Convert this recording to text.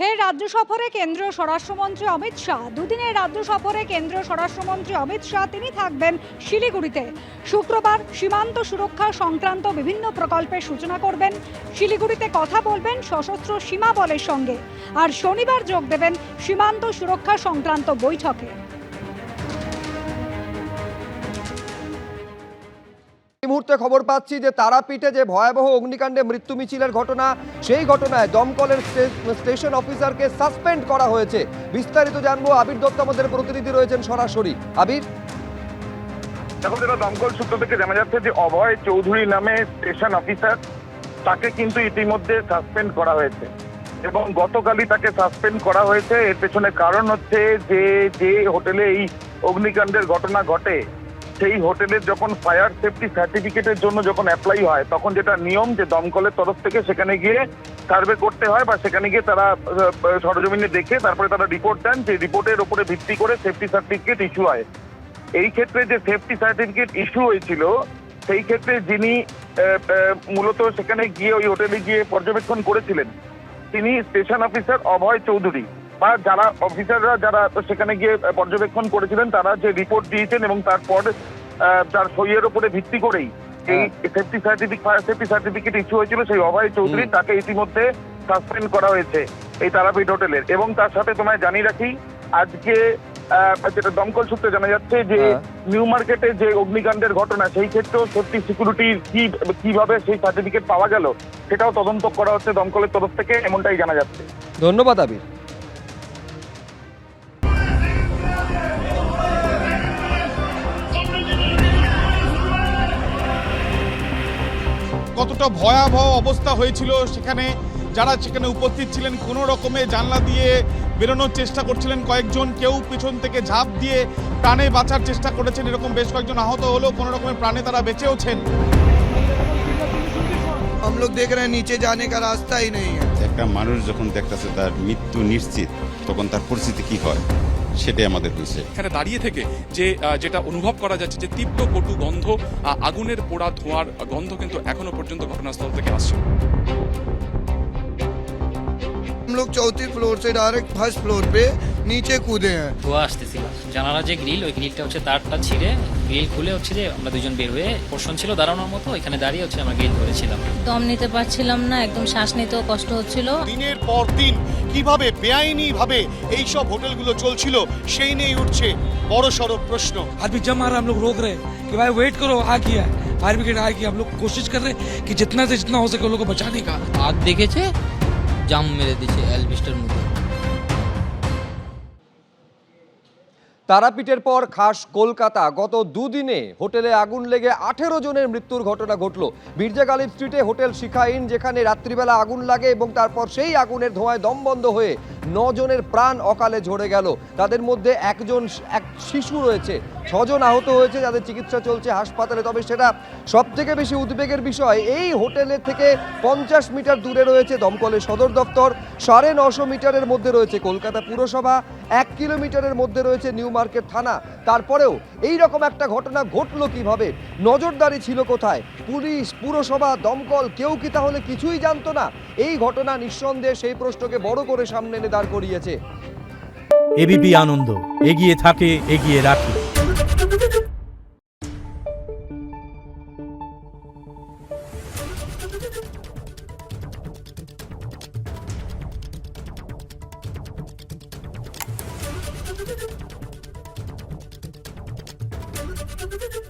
ফের রাজ্য সফরে কেন্দ্রীয় স্বরাষ্ট্রমন্ত্রী অমিত শাহ। দুদিনের রাজ্য সফরে কেন্দ্রীয় স্বরাষ্ট্রমন্ত্রী অমিত শাহ তিনি থাকবেন শিলিগুড়িতে। শুক্রবার সীমান্ত সুরক্ষা সংক্রান্ত বিভিন্ন প্রকল্পের সূচনা করবেন। শিলিগুড়িতে কথা বলবেন সশস্ত্র সীমা বলের সঙ্গে। আর শনিবার যোগ দেবেন সীমান্ত সুরক্ষা সংক্রান্ত বৈঠকে। এই মুহূর্তে খবর পাচ্ছি যে তারাপীঠে যে ভয়াবহ অগ্নিকাণ্ডে মৃত্যু মিছিলের ঘটনা, সেই ঘটনায় দমকলের স্টেশন অফিসারকে সাসপেন্ড করা হয়েছে। বিস্তারিত জানবো, আবির দত্ত আমাদের প্রতিনিধি রয়েছেন সরাসরি। আবির, দেখো, যেটা দমকল সূত্র থেকে জানা যাচ্ছে যে অভয় চৌধুরী নামে স্টেশন অফিসার, তাকে কিন্তু ইতিমধ্যে সাসপেন্ড করা হয়েছে এবং গতকালই তাকে সাসপেন্ড করা হয়েছে। এর পেছনে কারণ হচ্ছে যে হোটেলে এই অগ্নিকাণ্ডের ঘটনা ঘটে, সেই হোটেলের যখন ফায়ার সেফটি সার্টিফিকেটের জন্য যখন অ্যাপ্লাই হয়, তখন যেটা নিয়ম যে দমকলের তরফ থেকে সেখানে গিয়ে সার্ভে করতে হয় বা সেখানে গিয়ে তারা সরজমিনে দেখে তারপরে তারা রিপোর্ট দেন। যে রিপোর্টের উপরে ভিত্তি করে সেফটি সার্টিফিকেট ইস্যু হয়। এই ক্ষেত্রে যে সেফটি সার্টিফিকেট ইস্যু হয়েছিল, সেই ক্ষেত্রে যিনি মূলত সেখানে গিয়ে ওই হোটেলে গিয়ে পর্যবেক্ষণ করেছিলেন, তিনি স্টেশন অফিসার অভয় চৌধুরী, বা যারা অফিসাররা যারা সেখানে গিয়ে পর্যবেক্ষণ করেছিলেন তারা যে রিপোর্ট দিয়েছেন এবং তারপর তার সইয়ের উপরে ভিত্তি করেই এই সেফটি সার্টিফিকেট ইস্যু হয়েছিল, সেই অভয় চৌধুরী তাকে ইতিমধ্যে সাসপেন্ড করা হয়েছে এই তারাপীঠ হোটেলের। এবং তার সাথে তোমায় জানিয়ে রাখি, আজকে যেটা দমকল সূত্রে জানা যাচ্ছে যে নিউ মার্কেটে যে অগ্নিকাণ্ডের ঘটনা, সেই ক্ষেত্রেও সেফটি সিকিউরিটির কিভাবে সেই সার্টিফিকেট পাওয়া গেল সেটাও তদন্ত করা হচ্ছে দমকলের তরফ থেকে, এমনটাই জানা যাচ্ছে। ধন্যবাদ আবির। কতটা ভয়াবহ অবস্থা হয়েছিল সেখানে, যারা সেখানে উপস্থিত ছিলেন কোনো রকমে জানলা দিয়ে বেরোনোর চেষ্টা করছিলেন কয়েকজন, কেউ পিছন থেকে ঝাঁপ দিয়ে প্রাণে বাঁচার চেষ্টা করেছেন। এরকম বেশ কয়েকজন আহত হলেও কোনো রকমের প্রাণে তারা বেঁচেওছেন। हम लोग देख रहे हैं नीचे जाने का रास्ता ही नहीं है। একটা মানুষ যখন দেখতেছে তার মৃত্যু নিশ্চিত, তখন তার পরিস্থিতি কি হয় সেটাই আমাদের হয়েছে। এখানে দাঁড়িয়ে থেকে যেটা অনুভব করা যাচ্ছে যে তীব্র কটু গন্ধ, আগুনের পোড়া ধোঁয়ার গন্ধ কিন্তু এখনো পর্যন্ত ঘটনাস্থল থেকে আসছে। हम लोग चौथी फ्लोर से डायरेक्ट फर्स्ट फ्लोर पे नीचे कूदे हैं। ধোয়া আসতেছিল, জানালা যে গ্রিল, ওই গ্রিলটা হচ্ছে তারটা ছিঁড়ে গ্রিল খুলে হচ্ছে যে আমরা দুজন বের হয়ে পোর্শন ছিল দাঁড়ানোর মতো, ওইখানে দাঁড়িয়ে হচ্ছে আমরা গ্রিল ধরেছিলাম। দম নিতে পারছিলাম না, একদম শ্বাস নিতেও কষ্ট হচ্ছিল। দিনের পর দিন কিভাবে বেআইনি ভাবে এই সব হোটেলগুলো চলছিল সেই নিয়ে উঠছে বড় সড় প্রশ্ন। अभी जब हमारा हम लोग रोक रहे हैं कि भाई वेट करो, आ गया फायर ब्रिगेड आ गया। हम लोग कोशिश कर रहे हैं कि जितना से जितना हो सके उन लोगों को बचाने का। আগ দেখেছে, জাম মেরে দিচ্ছে অ্যালবিস্টার মধ্যে। তারাপীঠের পর খাস কলকাতা, গত দুদিনে হোটেলে আগুন লেগে 18 জনের মৃত্যুর ঘটনা ঘটল। বিরজা গালিব স্ট্রিটে হোটেল শিখা ইন, যেখানে রাত্রিবেলা আগুন লাগে এবং তারপর সেই আগুনের ধোঁয়ায় দমবন্ধ হয়ে 9 জনের প্রাণ অকালে ঝরে গেল। তাদের মধ্যে এক শিশু রয়েছে, 6 জন আহত হয়েছে, যাদের চিকিৎসা চলছে হাসপাতালে। তবে সেটা সব থেকে বেশি উদ্বেগের বিষয়, এই হোটেলের থেকে 50 মিটার দূরে রয়েছে দমকলের সদর দপ্তর, 950 মিটারের মধ্যে রয়েছে কলকাতা পুরসভা, 1 কিলোমিটারের মধ্যে রয়েছে নিউ মার্কেট থানা। তারপরেও এই রকম একটা ঘটনা ঘটলো কিভাবে? নজরদারি ছিল কোথায়? পুলিশ, পুরসভা, দমকল কেউ কি তাহলে কিছুই জানতো না? এই ঘটনা নিঃসন্দেহে সেই প্রশ্নকে বড় করে সামনে এনে দাঁড় করিয়েছে। এবিপি আনন্দ, এগিয়ে থাকে, এগিয়ে রাখে। Thank you.